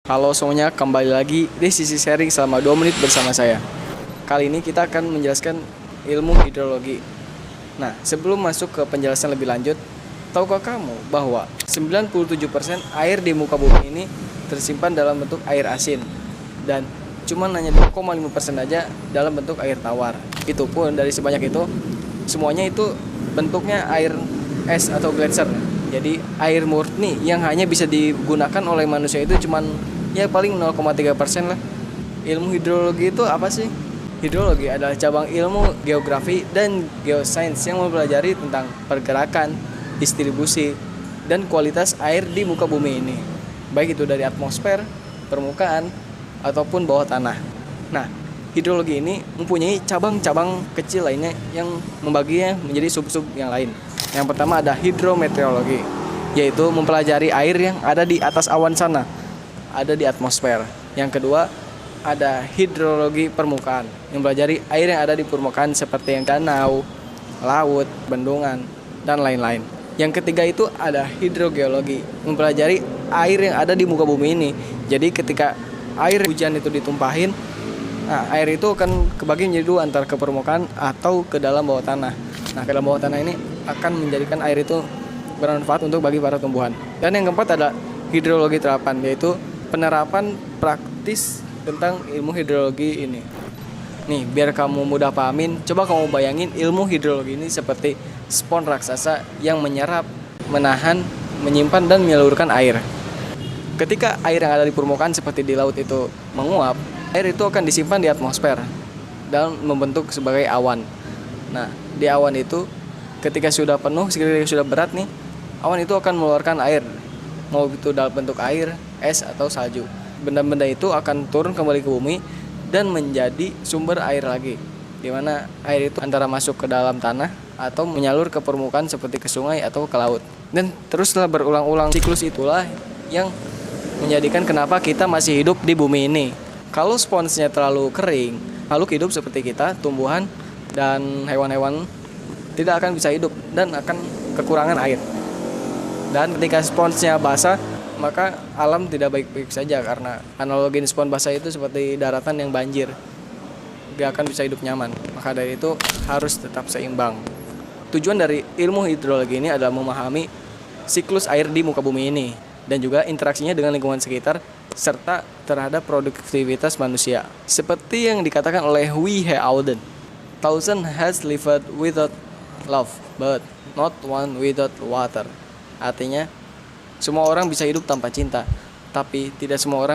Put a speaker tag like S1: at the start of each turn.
S1: Halo semuanya, kembali lagi di sisi sharing selama 2 menit bersama saya. Kali ini kita akan menjelaskan ilmu hidrologi. Nah, sebelum masuk ke penjelasan lebih lanjut, tahukah kamu bahwa 97% air di muka bumi ini tersimpan dalam bentuk air asin dan cuma hanya 2,5% aja dalam bentuk air tawar. Itu pun dari sebanyak itu, semuanya itu bentuknya air es atau gletser. Jadi air murni yang hanya bisa digunakan oleh manusia itu cuman ya paling 0,3% lah. Ilmu hidrologi itu apa sih? Hidrologi adalah cabang ilmu geografi dan geosains yang mempelajari tentang pergerakan, distribusi, dan kualitas air di muka bumi ini, baik itu dari atmosfer, permukaan, ataupun bawah tanah. Nah, hidrologi ini mempunyai cabang-cabang kecil lainnya yang membaginya menjadi sub-sub yang lain. Yang pertama ada hidrometeorologi, yaitu mempelajari air yang ada di atas awan sana, ada di atmosfer. Yang kedua ada hidrologi permukaan, yang mempelajari air yang ada di permukaan seperti yang danau, laut, bendungan, dan lain-lain. Yang ketiga itu ada hidrogeologi, mempelajari air yang ada di muka bumi ini. Jadi ketika air hujan itu ditumpahin, nah, air itu akan kebagi menjadi dua, antara ke permukaan atau ke dalam bawah tanah. Nah, ke dalam bawah tanah ini akan menjadikan air itu bermanfaat untuk bagi para tumbuhan. Dan yang keempat ada hidrologi terapan, yaitu penerapan praktis tentang ilmu hidrologi ini. Nih, biar kamu mudah pahamin, coba kamu bayangin ilmu hidrologi ini seperti spons raksasa yang menyerap, menahan, menyimpan, dan menyalurkan air. Ketika air yang ada di permukaan seperti di laut itu menguap, air itu akan disimpan di atmosfer dan membentuk sebagai awan. Nah, di awan itu ketika sudah penuh, ketika sudah berat nih, awan itu akan mengeluarkan air, mau itu dalam bentuk air, es, atau salju. Benda-benda itu akan turun kembali ke bumi dan menjadi sumber air lagi, di mana air itu antara masuk ke dalam tanah atau menyalur ke permukaan seperti ke sungai atau ke laut. Dan teruslah berulang-ulang, siklus itulah yang menjadikan kenapa kita masih hidup di bumi ini. Kalau sponsnya terlalu kering, makhluk hidup seperti kita, tumbuhan dan hewan-hewan tidak akan bisa hidup dan akan kekurangan air. Dan ketika sponsnya basah, maka alam tidak baik-baik saja, karena analogi spons basah itu seperti daratan yang banjir, gak akan bisa hidup nyaman. Maka dari itu harus tetap seimbang. Tujuan dari ilmu hidrologi ini adalah memahami siklus air di muka bumi ini dan juga interaksinya dengan lingkungan sekitar serta terhadap produktivitas manusia. Seperti yang dikatakan oleh W.H. Auden, "Thousand has lived without love, but not one without water." Artinya, semua orang bisa hidup tanpa cinta, tapi tidak semua orang